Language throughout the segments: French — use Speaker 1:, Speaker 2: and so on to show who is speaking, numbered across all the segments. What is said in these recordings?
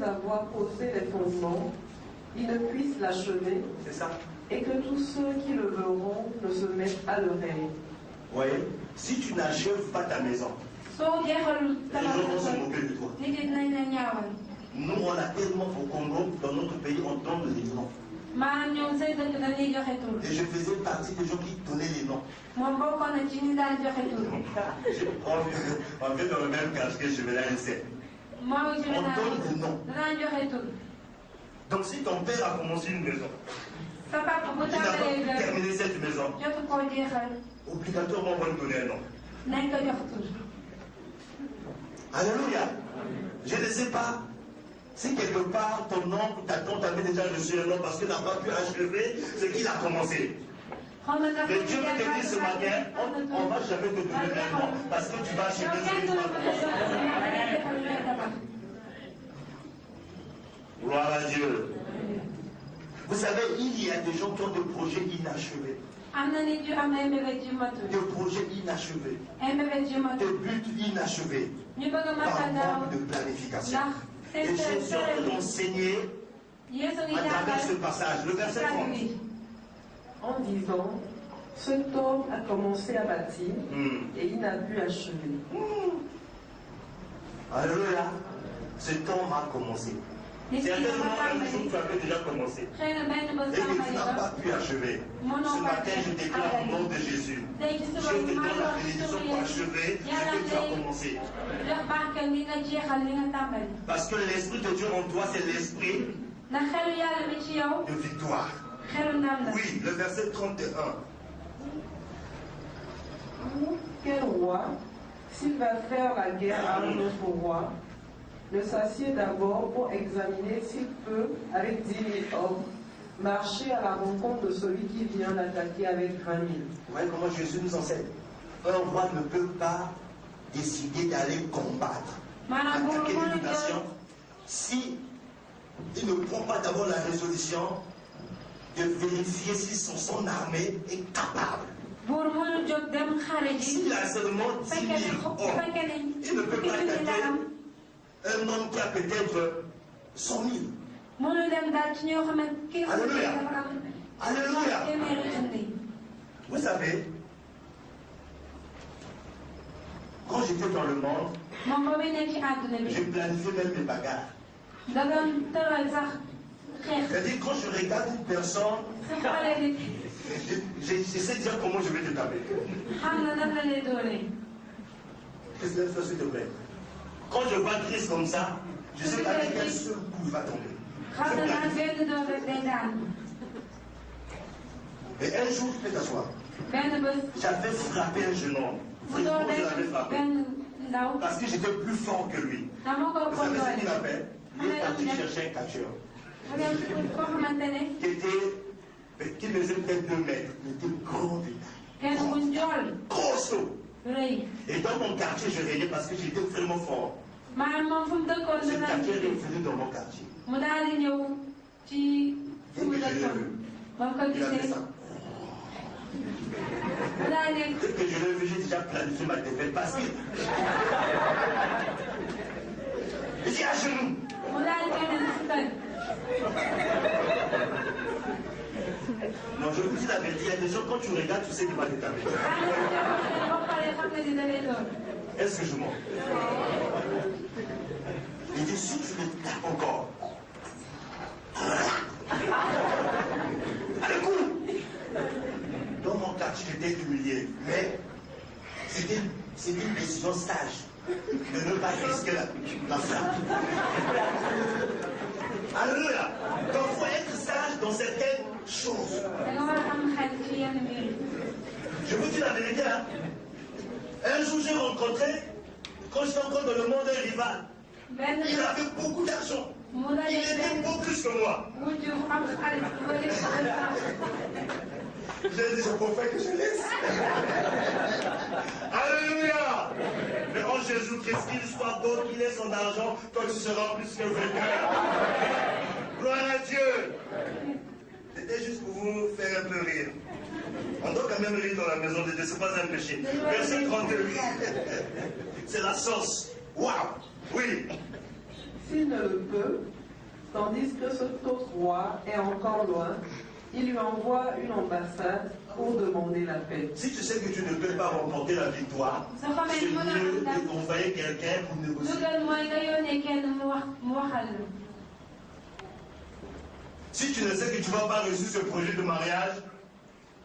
Speaker 1: avoir posé les fondements, il ne puisse l'achever.
Speaker 2: C'est ça.
Speaker 1: Et que tous ceux qui le verront ne se mettent à le rêver.
Speaker 2: Vous voyez, si tu n'achèves pas ta maison, les gens vont se moquer de toi. Nous, on a tellement au Congo, dans notre pays, on donne les noms. Et je faisais partie des gens qui donnaient les noms. On vient dans le même quartier, je vais la laisser. On donne des noms. Donc si ton père a commencé une maison, il n'a pas terminé cette maison, obligatoirement on va lui donner un nom. Alléluia. Je ne sais pas si quelque part ton oncle, ta tante avait déjà reçu un nom parce qu'il n'a pas pu achever ce qu'il a commencé. Mais Dieu veut te dire ce matin, on ne va jamais te donner un nom parce que tu vas achever ce que tu as commencé. Gloire à Dieu. Vous savez, il y a des gens qui ont des projets inachevés. Des projets inachevés. Des buts inachevés. Par manque de planification. Et Jésus est enseigné à travers ce passage, le verset 30.
Speaker 1: En disant, cet homme a commencé à bâtir et il n'a pu achever.
Speaker 2: Alléluia. Cet homme a commencé. Certainement, un jour, tu avais déjà commencé. Et que tu n'as pas pu achever. Ce matin, je déclare au nom de Jésus. Je te donne la bénédiction pour achever ce que tu as commencé. Parce que l'Esprit de Dieu en toi, c'est l'Esprit de victoire. Oui, le verset 31.
Speaker 1: Quel roi, s'il va faire la guerre à un autre roi, ne s'assied d'abord pour examiner s'il peut, avec 10 000 hommes, marcher à la rencontre de celui qui vient l'attaquer avec 20 000.
Speaker 2: Vous voyez comment Jésus nous enseigne? Un roi ne peut pas décider d'aller combattre, attaquer une nation, si il ne prend pas d'abord la résolution de vérifier si son armée est capable. S'il a seulement 10 000 hommes, il ne peut pas attaquer un homme qui a peut-être 100 000. Alléluia. Alléluia. Vous savez, quand j'étais dans le monde, je planifiais même mes bagarres. C'est-à-dire, quand je regarde une personne, je sais déjà comment je vais te taper. Qu'est-ce que ça, s'il te plaît? Quand je vois Christ comme ça, je sais qu'avec quel seul coup il va tomber. Et un jour, tu peux t'asseoir. J'avais frappé un jeune homme. Vraiment, je l'avais frappé. Parce que j'étais plus fort que lui. Vous savez ce qu'il a fait? Il est parti chercher un catcheur. Qui faisait peut-être 2 mètres. Il était grand. Costaud. Et dans mon quartier, je régnais parce que j'étais vraiment fort. Ce quartier est venu dans mon quartier. Et que je l'ai vu. Il a fait ça. Dès que je l'ai vu, j'ai déjà planifié ma défaite parce que... Il dit à genoux. Non, je vous dis la vérité, il y a des gens, quand tu regardes, tu sais qu'il va t'étaper. Est-ce que je mens? Il dit, si tu le tapes encore, allez, cours! Dans mon quartier, j'étais humilié, mais c'était une décision sage de ne pas risquer la frappe. Alléluia! Donc, il faut être sage dans certaines choses. Je vous dis la vérité, hein? Un jour, j'ai rencontré, quand j'étais encore dans le monde, un rival. Il avait beaucoup d'argent. Il était beaucoup plus que moi. J'ai dit, je préfère que je laisse. Alléluia! Mais en Jésus-Christ, qu'il soit beau, qu'il ait son argent, toi tu seras plus que vainqueur. Gloire à Dieu. C'était juste pour vous faire un peu rire. On doit quand même rire dans la maison de Dieu, c'est pas un péché. Verset 32. C'est la sauce. Waouh! Oui.
Speaker 1: S'il ne le peut, tandis que cet autre roi est encore loin, il lui envoie une ambassade pour demander la paix.
Speaker 2: Si tu sais que tu ne peux pas remporter la victoire, c'est mieux d'envoyer quelqu'un pour négocier. Si tu ne sais que tu ne vas pas réussir ce projet de mariage,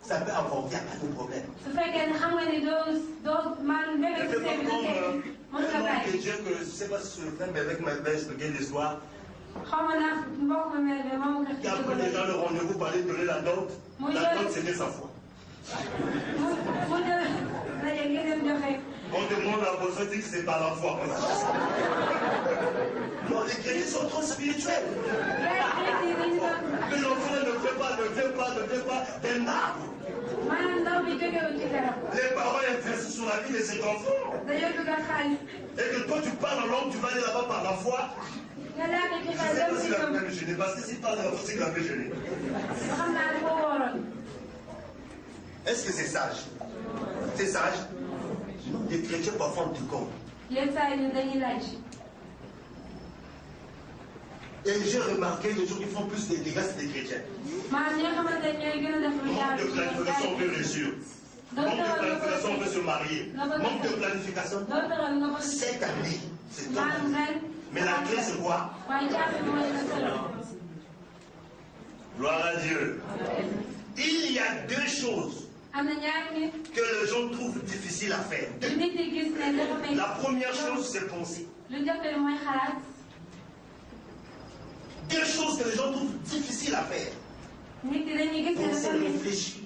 Speaker 2: ça peut avoir, il n'y a pas de problème. C'est pas comme un homme que Dieu, que je ne sais pas si je le fais, mais avec ma belle, je regarde l'histoire. Qui a pris déjà le rendez-vous pour aller donner la dot. La dot, c'était sa foi. On demande la prophétique, c'est par la foi. Non, les chrétiens sont trop spirituels. Mais l'enfant ne fait pas des arbres. Les parents investissent sur la vie de cet enfant. Et que toi tu parles en langue, tu vas aller là-bas par la foi. Je ne sais pas s'il a fait gêner, parce que s'il parle de la foi, c'est qu'il a fait gêner. Est-ce que c'est sage? C'est sage? Non, les chrétiens parfois ont du compte. Et j'ai remarqué que les gens qui font plus de dégâts, c'est des chrétiens. Manque de planification, on peut réussir. Manque de planification, on peut se marier. Manque de planification. Cette année, c'est top. Mais la clé, c'est quoi? Gloire à Dieu. Il y a deux choses que les gens trouvent difficiles à faire. La première chose, c'est penser. Deux choses que les gens trouvent difficiles à faire. Penser, réfléchir.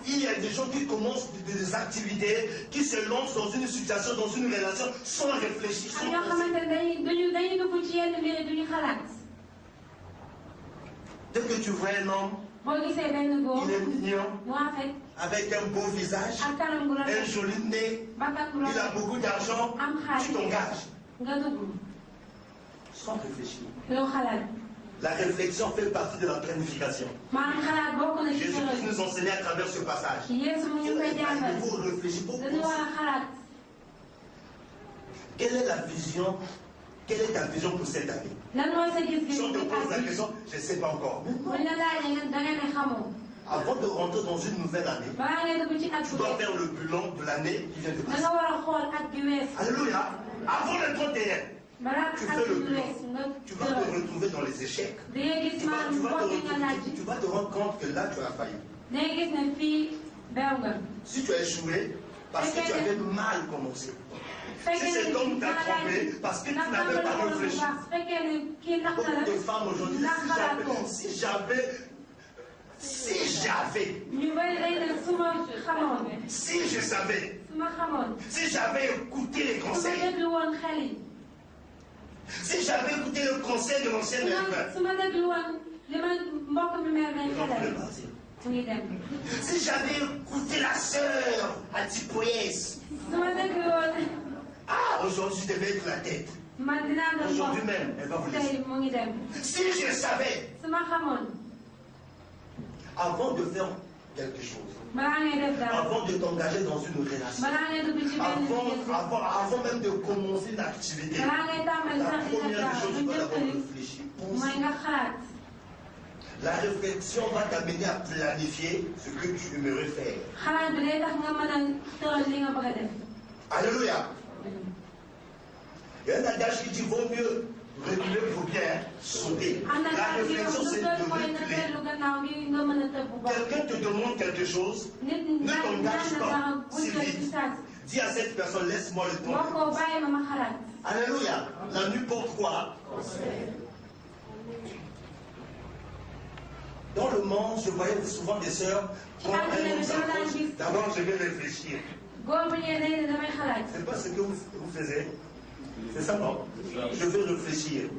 Speaker 2: Il y a des gens qui commencent des activités, qui se lancent dans une situation, dans une relation, sans réfléchir, sans penser. Dès que tu vois un homme, il est mignon, avec un beau visage, un joli nez, il a beaucoup d'argent, tu t'engages. Sans réfléchir. La réflexion fait partie de la planification. Jésus nous enseignait à travers ce passage. Il faut réfléchir, il faut penser. Quelle est la vision? Quelle est ta vision pour cette année? Si on te pose la question, je ne sais pas encore. Avant de rentrer dans une nouvelle année, tu dois faire le bilan de l'année qui vient de passer. Alléluia. Avant le 31, tu fais le bilan. Tu vas te retrouver dans les échecs. Tu vas te rendre compte que là, tu as failli. Si tu as échoué, parce que tu avais mal commencé. Si cet homme t'a trompé, parce que tu n'avais pas réfléchi. Beaucoup de femmes aujourd'hui, si je savais, si j'avais écouté les conseils, si j'avais écouté le conseil de l'ancien si j'avais écouté la sœur Antipoïès, aujourd'hui je devais être la tête. Aujourd'hui même, elle va vous laisser. Si je savais, avant de faire quelque chose, avant de t'engager dans une relation, avant même de commencer une activité, la première des choses, tu dois d'abord réfléchir. La réflexion va t'amener à planifier ce que tu aimerais faire. Alléluia. Il y a un adage qui dit vaut mieux reculer pour bien sauter. La réflexion, c'est de reculer. Quelqu'un te demande quelque chose, ne t'engage pas si vite. Dis à cette personne, laisse-moi le temps. Alléluia. La nuit porte quoi? Dans le monde, je voyais souvent des sœurs prendre un homme s'approche. D'abord, je vais réfléchir. C'est pas ce que vous faisiez. C'est ça, non? Je vais réfléchir.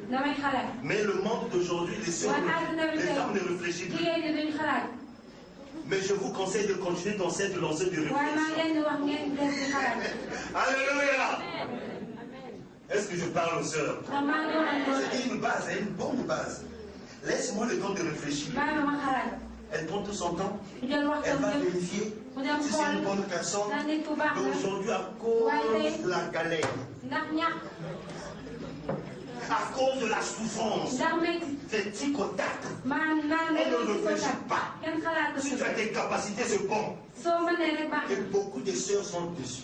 Speaker 2: Mais le monde d'aujourd'hui, les femmes ne réfléchissent plus. Mais je vous conseille de continuer dans cette lancée de réflexion. Alléluia! Est-ce que je parle aux sœurs? C'est une base, une bonne base. Laisse-moi le temps de réfléchir. Elle prend tout son temps. Elle va vérifier si c'est une bonne personne. Mais aujourd'hui, à cause de la galère, à cause de la souffrance. C'est tic au tac. On ne réfléchit pas. Si tu as des capacités, c'est bon. Et beaucoup de sœurs sont déçues.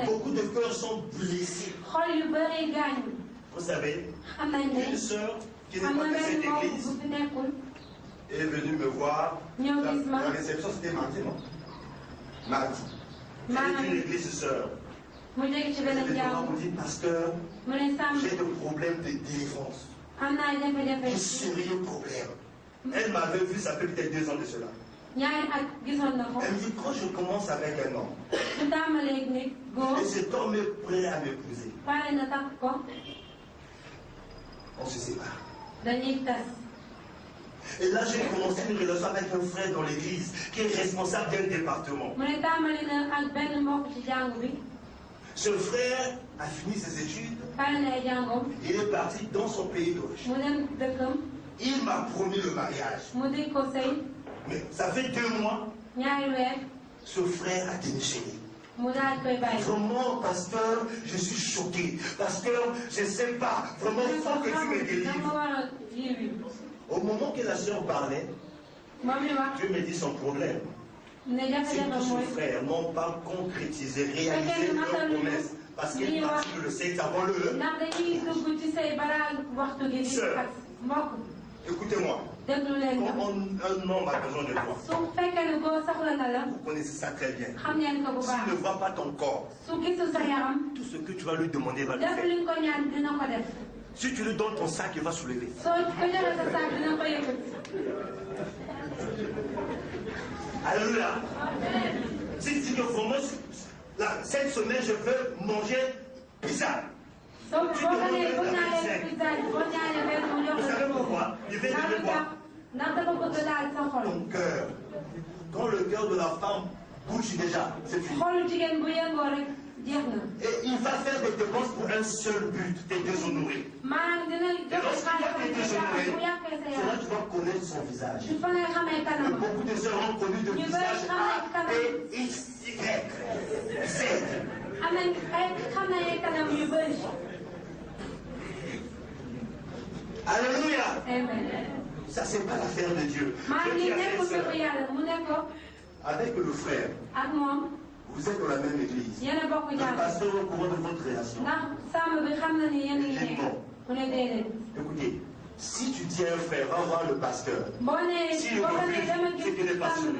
Speaker 2: Beaucoup de cœurs sont blessés. Vous savez, une sœur qui n'est pas de cette église est venue me voir. La réception, c'était mardi, non? Mardi. Elle est une église sœur. Elle me dit, pasteur, j'ai des problèmes de délivrance. Un sérieux problème. Elle m'avait vu, ça fait peut-être 2 ans de cela. Elle me dit, quand je commence avec un homme, et cet homme est prêt à m'épouser, on se sépare. Et là, j'ai commencé une relation avec un frère dans l'église qui est responsable d'un département. Ce frère a fini ses études. Il est parti dans son pays d'origine. Il m'a promis le mariage. Mais ça fait 2 mois. Ce frère a démissionné. Vraiment, pasteur, je suis choqué. Pasteur, je ne sais pas. Vraiment, il faut que tu me délivres. Au moment que la sœur parlait, Dieu me dit son problème. C'est que son frère n'ont pas concrétisé, réalisé leur promesse. Parce qu'il est parti le 7 avant le. Sœur, écoutez-moi. Quand un homme a besoin de toi, vous connaissez ça très bien. S'il ne voit pas ton corps, tout ce que tu vas lui demander va le faire. Si tu lui donnes ton sac, il va soulever. Alléluia. Si tu dis que vraiment, cette semaine, je veux manger pizza. Tu demandes la pizza. Vous savez pourquoi? Il vient de le voir. Ton cœur. Quand le cœur de la femme bouge déjà, c'est fini. Et il va faire des dépenses pour un seul but, t'es déshonoré. Et lorsqu'il va te déshonorer, c'est là que tu vas connaître son visage. Et beaucoup de sœurs ont connu de visage A, B, X, Y, Z. Alléluia. Ça, c'est pas l'affaire de Dieu. Avec le frère, vous êtes dans la même église. Le pasteur est au courant de votre relation. Il est mort. Écoutez, si tu dis à un frère, va voir le pasteur. S'il refuse, c'est qu'il n'est pas sauvé.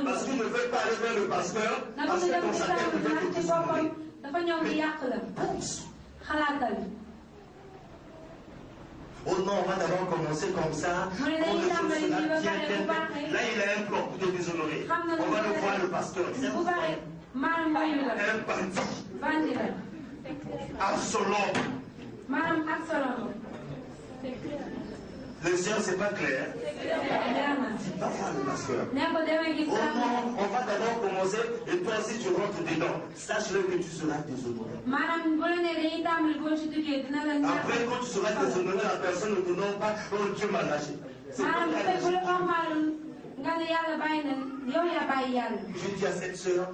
Speaker 2: Parce qu'il ne veut pas aller vers le pasteur, parce que dans sa tête, il veut que tu sois sauvé. Mais pense. Oh non, on va d'abord commencer comme ça. Là, il a un plan pour te déshonorer. On va le voir le pasteur. Un bandit. Absalom. Le sœur, c'est pas clair. Va voir le pasteur. Oh non, on va d'abord commencer. Et toi, si tu rentres dedans, sache-le que tu seras déshonoré. Après, quand tu seras déshonoré, la personne ne te nomme pas, oh Dieu m'a lâché. C'est pas je dis à cette sœur,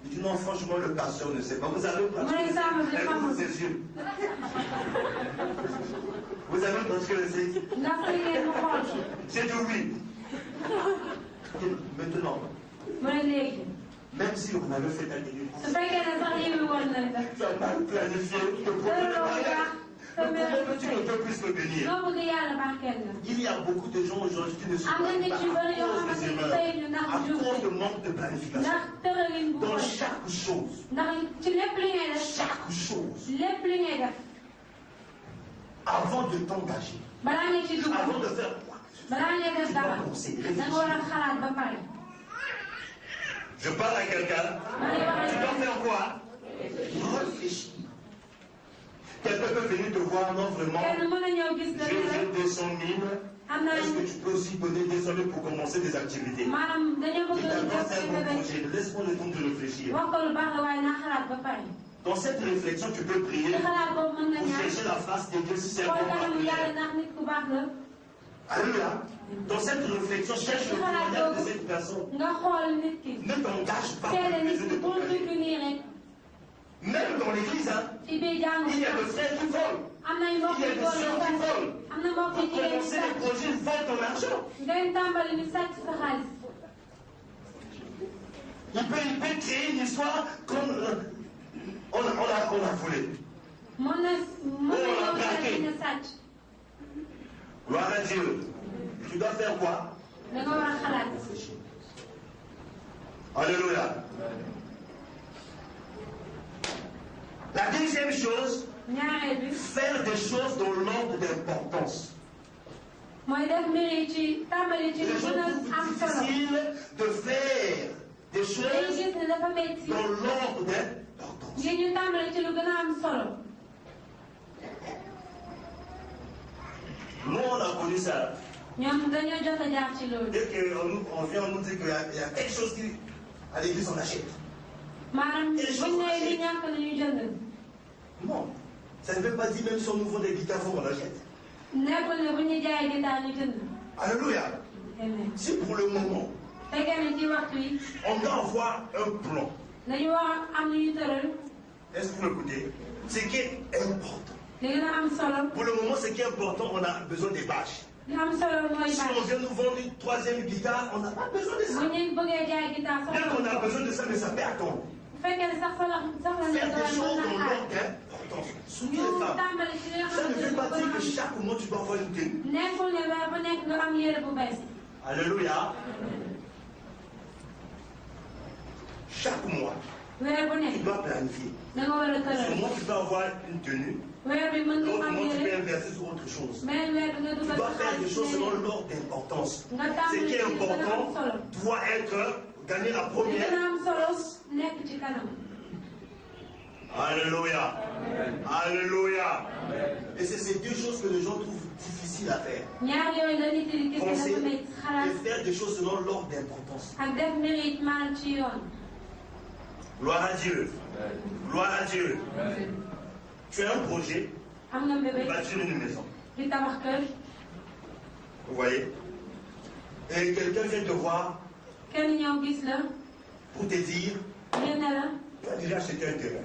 Speaker 2: je dis non, franchement, le pasteur ne sait pas. Vous avez pratiqué ses yeux. Vous avez pratiqué les yeux. J'ai dit oui. Maintenant, même si on avait fait un délire, tu as mal planifié le premier mariage. Comment peux-tu ne peux plus me bénir? Il y a beaucoup de gens aujourd'hui qui ne sont pas à cause des erreurs, à cause de manque de planification. Dans chaque chose, avant de t'engager, avant de faire quoi que ce soit, tu dois penser, réfléchir. Je parle à quelqu'un, tu dois faire quoi? Réfléchir. Quelqu'un peut venir te voir, non vraiment, j'ai 200 000, est-ce que tu peux aussi donner 200 000 pour commencer des activités? Tu dois faire un bon projet, laisse-moi le temps de réfléchir. Dans cette réflexion, tu peux prier pour chercher la face de Dieu si c'est un bon partenaire. Alléluia. Dans cette réflexion, cherche le témoignage de cette personne. Ne t'engage pas pour les de ton Même dans l'église, hein, il y a des frères qui volent. Il y a des sœurs qui volent. Pour commencer les projets, ils volent ton argent. Il peut créer une histoire comme on a volé. On a braqué. Gloire à Dieu. Tu dois faire quoi? Alléluia. La deuxième chose, faire des choses dans l'ordre d'importance. Les gens trouvent difficile de faire des choses dans l'ordre d'importance. Nous, on a connu ça. Dès qu'on vient, on nous dit qu'il y a quelque chose qui, à l'église, on achète. Non, ça ne veut pas dire même si on nous vend des guitares, il faut qu'on achète. Alléluia. Si pour le moment, on doit avoir un plan. Est-ce que vous m'écoutez? Ce qui est important. Pour le moment, ce qui est important, on a besoin des bâches. Si on vient nous vendre une troisième guitare, on n'a pas besoin de ça. Bien qu'on a besoin de ça, mais ça peut attendre. Faire des choses dans l'ordre d'importance. Surtout les femmes. Ça ne veut pas dire que chaque mois tu dois avoir une tenue. Alléluia. Chaque mois, tu dois planifier. Ce mois, tu dois avoir une tenue. L'autre mois, tu peux inverser sur autre chose. Tu dois faire des choses selon l'ordre d'importance. Ce qui est important doit être gagner la première. Alléluia. Alléluia. Et c'est ces deux choses que les gens trouvent difficiles à faire. Penser et faire des choses selon l'ordre d'importance. Gloire à Dieu. Gloire à Dieu. Tu as un projet de bâtir une maison. Vous voyez? Et quelqu'un vient te voir pour te dire tu as déjà acheté un terrain.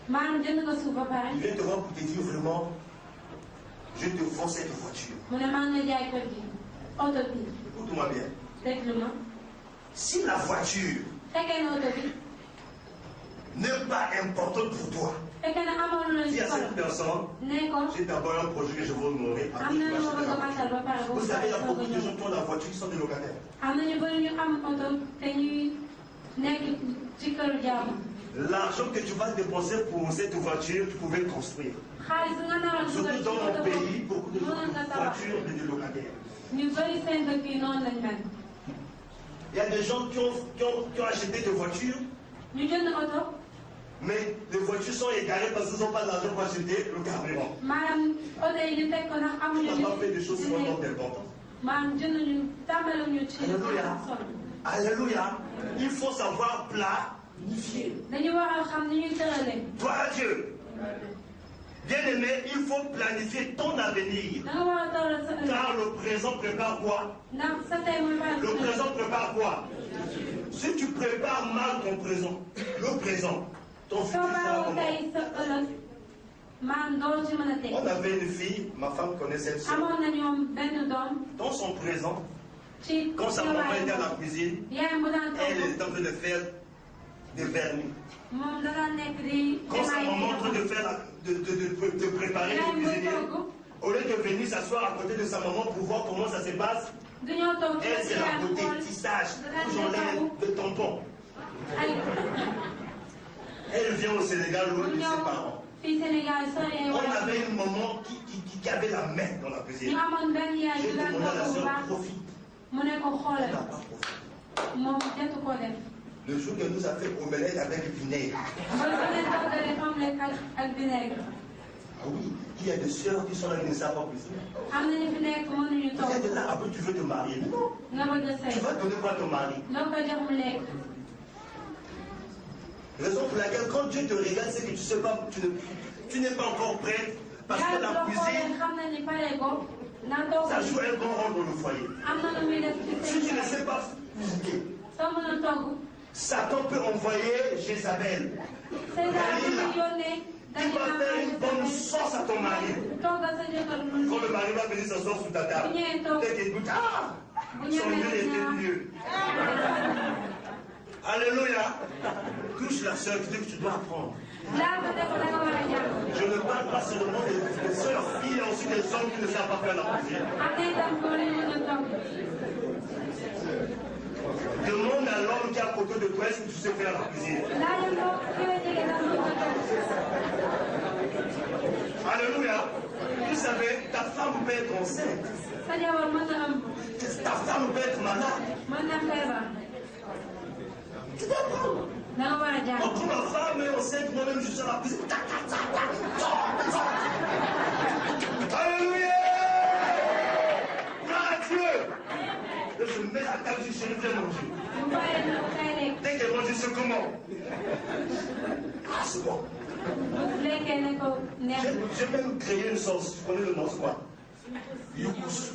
Speaker 2: Il vient te voir pour te dire vraiment je te vends cette voiture. Écoute-moi bien. Si la voiture n'est pas importante pour toi, si à cette personne, j'ai d'abord un projet que je veux vous montrer. Vous savez, il y a beaucoup de gens qui ont la voiture qui sont des locataires. L'argent que tu vas dépenser pour cette voiture, tu pouvais le construire. Surtout dans mon pays, beaucoup de gens ont une voiture de locataires. Il y a des gens qui ont acheté des voitures. Mais les voitures sont égarées parce qu'ils n'ont pas d'argent pour acheter le carburant. Tu n'as pas fait des choses selon l'ordre d'importance. Alléluia. Alléluia. Il faut savoir planifier. Gloire à Dieu. Bien-aimé, il faut planifier ton avenir. Car le présent prépare quoi? Le présent prépare quoi? Si tu prépares mal ton présent, le présent, ton futur sera comment? On avait une fille, ma femme connaissait ça. Dans son présent, quand sa maman était à la cuisine, elle était en train de faire des vernis. Quand sa maman est en train de préparer les cuisiniers, au lieu de venir s'asseoir à côté de sa maman pour voir comment ça se passe, elle c'est la beauté, tissage, j'enlève de tampon. Elle vient au Sénégal loin de ses parents. On avait une maman qui avait la main dans la cuisine. J'ai demandé à la soeur, profite. Elle n'a pas profité. Le jour que nous a fait omelette avec vinaigre. Ah oui, il y a des soeurs qui sont là qui ne savent pas cuisiner. Tu es là, après tu veux te marier. Non. Tu vas donner quoi à ton mari? Raison pour laquelle quand Dieu te regarde, c'est que tu sais pas, tu n'es pas encore prête. Parce que la cuisine, ça joue un grand rôle dans le foyer. Si tu ne sais pas cuisiner, Satan peut envoyer Jézabel. Tu vas faire une bonne sauce à ton mari. Quand le mari va venir s'asseoir sous ta table, peut-être qu'il goûte, ah, son mieux était mieux. Alléluia. Touche la sœur, tu dis que tu dois apprendre. Je ne parle pas seulement des sœurs, il y a aussi des hommes qui ne savent pas faire la cuisine. Demande à l'homme qui est à côté de toi, est-ce que tu sais faire la cuisine? Alléluia. Tu savais, ta femme peut être enceinte. Ta femme peut être malade. Tu dois apprendre. Quand ma femme est enceinte, moi-même je suis à la cuisine. Alléluia. Gloire à Dieu. Je me mets à table, je ne vais manger. Dès qu'elle mange, je sais comment. Ah, c'est bon. J'ai même créé une sauce. Tu connais le nom, c'est quoi? Yougous.